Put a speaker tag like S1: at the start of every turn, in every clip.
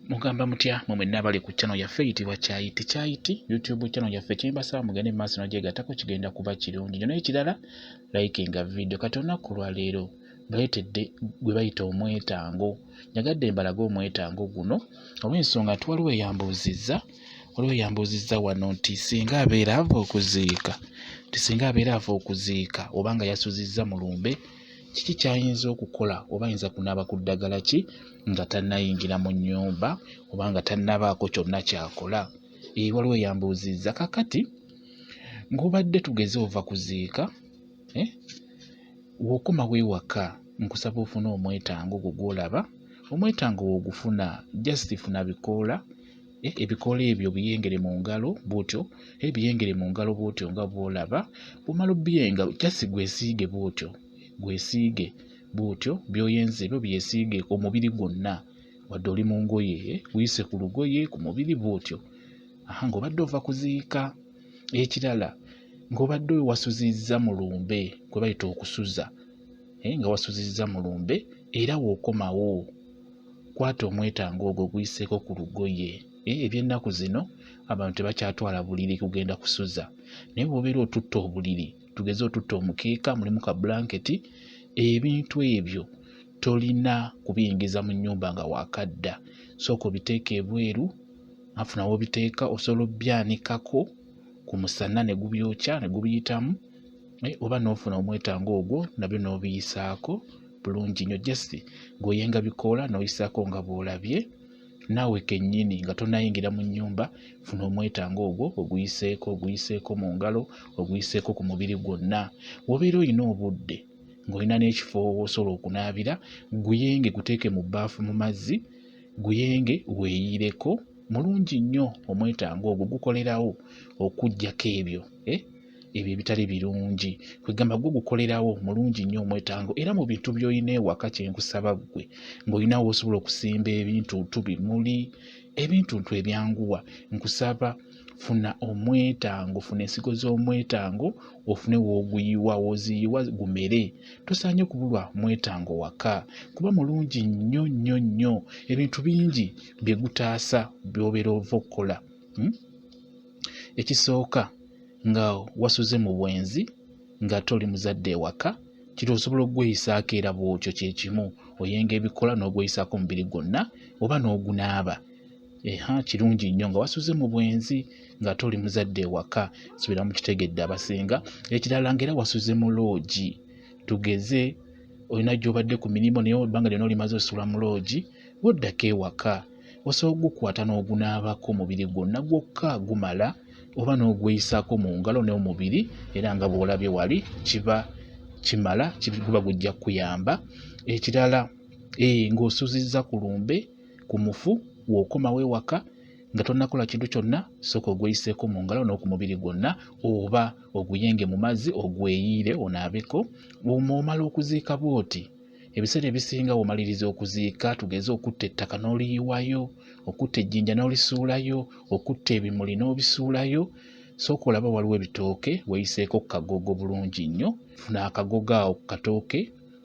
S1: Mugamba mutya mwe mwenna abali ku channel yaffe eyitibwa Kyayiti YouTube channel yaffe kimbasaba mugende maaso n'ogyegattako kigenda kuba kirungi nnyo n'ekirala likinga video kati olunaku lwa leero baleetedde gwe bayita omwetango nyagadde mbalaga omwetango guno olw'ensonga nti waliwo eyambuuzizza wano nti singa abeera ava okuziika oba nga yasuzizza mu lumbe kiki kyayinza okukola oba ayinza kunaaba ku ddagala ki nga tannayingira mu nnyumba oba nga tannabaako kyonna kyakola. Waliwo eyambuuzizza kakati ng'obadde tugeze ova kuziika w'okomawo ewaka nkusaba ofune omwetango ogwo gw'olaba omwetango w'ogufuna just funa bikoola ebikoola ebyo biyengere mu ngalo bw'otyo ebiyengere mu ngalo bw'otyo nga bw'olaba bw'omala obbiyenga just gwesiige bw'otyo by'oyenze ebyo byesiige omubiri gwonna wadde oli mu ngoye wiyise ku lugoye ku mubiri bw'otyo ng'obadde ova kuziika. Ekirala ng'obadde wasuzizza mu lumbe kwe bayita okusuza nga wasuzizza mu lumbe era w'okomawo kwata omwetango ogwo guyiseeko ku lugoye. Eby'ennaku zino abantu tebakyatwala buliri kugenda kusuza naye bw'obeera otutta obuliri tugeze otutta omukeeka mulimu ka blanketi ebintu ebyo tolina kubiyingiza mu nnyumba nga waakadda sooka obiteeka ebweru afuna w'obiteeka osobola obbyanikako ku musana ne gubyokya ne gubiyitamu oba n'ofuna omwetango ogwo nabyo n'obiyisaako bulungi nnyo just ng'oyenga bikoola n'oyisaako nga bw'olabye naawe kennyini nga tonnayingira mu nnyumba funa omwetango ogwo oguyiseeko mu ngalo oguyiseeko ku mubiri gwonna. W'obeera olina obudde ng'olina n'ekifo w'osobola okunaabira guyenge guteeke mu bbaafu mu mazzi guyenge weeyireko mulungi nnyo. Omwetango ogwo gukolerawo okuggyako ebyo ebitali birungi kwegamba gwo gukolerawo mulungi nnyo omwetango era mu bintu by'olina ewaka kyenkusaba ggwe ng'olina w'osobola okusimba ebintu bimuli ebintu ebyanguwa nkusaba funa omwetango funa ensigo z'omwetango ofune w'oguyiwa w'oziyiwa gumere tosaanye kubulwa mwetango waka kuba mulungi nnyo ebintu bingi bye gutaasa by'obeera ova okukola. Ekisooka nga wasuze mu bwenzi nga toli muzadde ewaka kiri osobola okweyisaako era bw'otyo kye kimu oyenga ebikola n'ogweyisaako omubiri gwonna oba n'ogunaaba kirungi nnyo nga wasuze mu bwenzi nga toli muzadde ewaka subiramu kitegedde abasinga. Ekirala ng'era wasuze mu loogi tugeze olina gy'obadde ku mirimu naye ebbanga lyonna olimaze osula mu loogi bw'oddako ewaka osobola ogukwata n'ogunaabako omubiri gwonna gwokka gumala oba n'ogweyisaako mu ngalo n'omubiri era nga bw'olabye wali kiba kimala guba gujja kuyamba. Ekirala ng'osuzizza ku lumbe ku mufu w'okomawo ewaka nga tonnakola kintu kyonna sooka ogweyiseeko mu ngalo n'oku mubiri gwonna oba oguyenge mu mazzi ogweyiire onaabeko. Omala okuziika bw'oti ebiseera ebisinga w'omaliriza okuziika tugeze okutta ettaka n'oliyiwayo okutta ejjinja n'olisuulayo okutta ebimuli n'obisuulayo sooka olaba waliwo ebitooke weeyiseeko kagogo bulungi nnyo funa akagogo awo ku katooke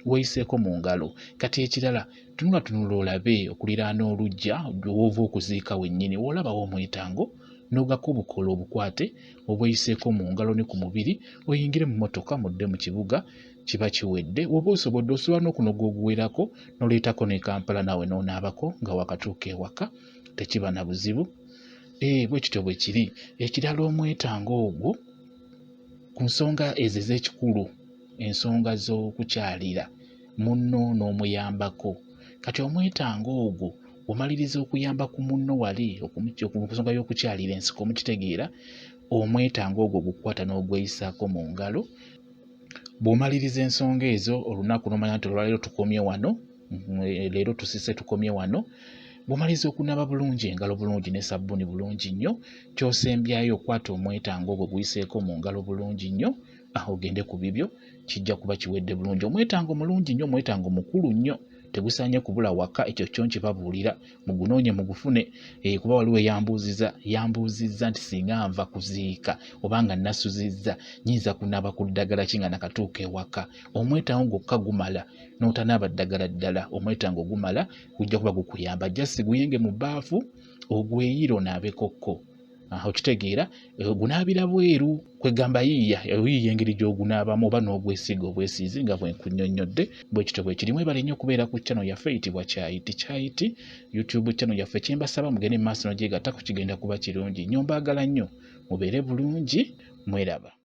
S1: weeyiseeko mu ngalo. Kati ekirala tunula olabe okuliraana oluggya w'ova okuziika wennyini w'olabawo omwetango n'ogako obukola obukwate obweyiseeko mu ngalo ne ku mubiri oyingire mu mmotoka mudde mu kibuga kiba kiwedde. Oba osobodde osobola n'okunoga oguwerako n'oleetako ne Kampala naawe n'onaabako nga wakatuuka ewaka tekiba na buzibu. Bwe kityo bwe kiri. Ekirala omwetango ogwo ku nsonga ezo ez'ekikulu ensonga z'okukyalira munno n'omuyambako kati omwetango ogwo omaliriza okuyamba ku munno wali ku nsonga y'okukyalira ensiko mukitegeera omwetango ogwo gukwata n'ogweyisaako mu ngalo. Bw'omaliriza ensonga ezo olunaku n'omanya nti olwaleero tukomye wano leero tusise tukomye wano bw'omaliriza okunaaba bulungi engalo bulungi ne sabbuuni bulungi nnyo ky'osembyayo okwata omwetango ogwo guyiseeko mu ngalo bulungi nnyo ogende ku bibyo kijja kuba kiwedde bulungi. Omwetango mulungi nnyo omwetango mukulu nnyo tegusaanye kubula waka. Ekyo kyo nkibabuulira mugunoonye mugufune. Kuba waliwo yambuuzizza nti singa nva kuziika obanga nasuzizza nyinza kunaaba ku ddagala ki nga nakatuuka ewaka. Omwetaawo gwokka gumala n'otanaaba ddagala ddala. Omwetaawo ogumala gujja kuba gukuyamba. Just guyenge mu bbaafu ogweyiro naabekokko. Okitegeera, gunaabira bweru kwegamba yiiya engeri gy'ogunaabamu oba n'ogwesiiga obwesiizi nga bwe nkunnyonnyodde bwe kityo bwe kiri. Mwebale nnyo okubeera ku channel yaffe eyitibwa Kyayiti YouTube channel yaffe. Kyembasaba mugende mu maaso n'ogyegattako, kigenda kuba kirungi nnyo. Mbaagala nnyo, mubeere bulungi, mweraba.